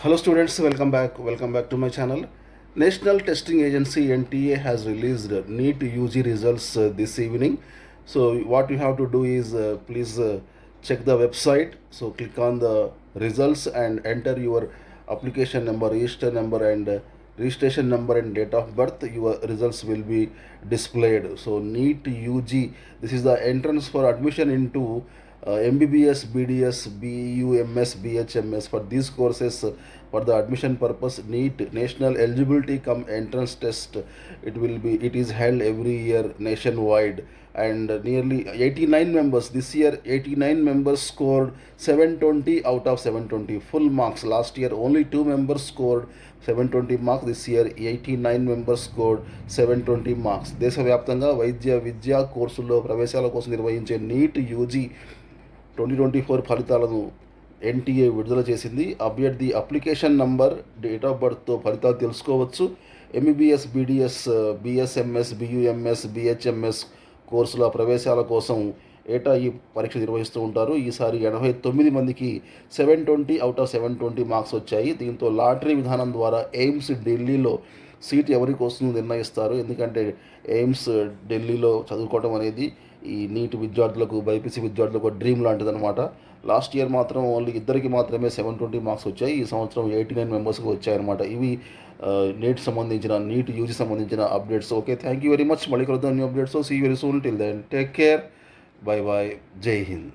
Hello students, welcome back to my channel. National Testing Agency NTA has released NEET UG results this evening. So what you have to do is please check the website. So click on the results and enter your application number, register number and registration number and date of birth. Your results will be displayed. So NEET UG, this is the entrance for admission into MBBS, BDS, BUMS, BHMS. For these courses, for the admission purpose, NEET, National Eligibility Cum Entrance Test, it is held every year nationwide, and nearly 89 members this year. 89 members scored 720 out of 720 full marks. Last year only 2 members scored 720 marks. This year 89 members scored 720 marks. దేశవ్యాప్తంగా వైద్య విద్యా కోర్సుల్లో ప్రవేశాల కోసం నిర్వహించే NEET UG 2024 ఫలితాలను NTA విడుదల చేసింది. అభ్యర్థి అప్లికేషన్ నంబర్, డేట్ ఆఫ్ బర్త్తో ఫలితాలు తెలుసుకోవచ్చు. ఎంబీబీఎస్, బీడీఎస్, బీఎస్ఎంఎస్, బీయూఎంఎస్, బీహెచ్ఎంఎస్ కోర్సుల ప్రవేశాల కోసం ఏటా ఈ పరీక్ష నిర్వహిస్తూ ఉంటారు. ఈసారి 89 మందికి 720 అవుట్ ఆఫ్ 720 మార్క్స్ వచ్చాయి. దీంతో లాటరీ విధానం ద్వారా ఎయిమ్స్ ఢిల్లీలో సీట్ ఎవరికి వస్తుందో నిర్ణయిస్తారు. ఎందుకంటే ఎయిమ్స్ ఢిల్లీలో చదువుకోవడం అనేది ఈ నీట్ విద్యార్థులకు, బైపీసీ విద్యార్థులకు డ్రీమ్ లాంటిది అనమాట. లాస్ట్ ఇయర్ మాత్రం ఓన్లీ ఇద్దరికి మాత్రమే 720 మార్క్స్ వచ్చాయి. ఈ సంవత్సరం 89 మెంబర్స్కి వచ్చాయన్నమాట. ఇవి నీట్ యూజీ సంబంధించిన updates. Okay, thank you very much. మళ్ళీ కలుద్దాం new updates. See you very soon. Till then take care. Bye bye. జై హింద్.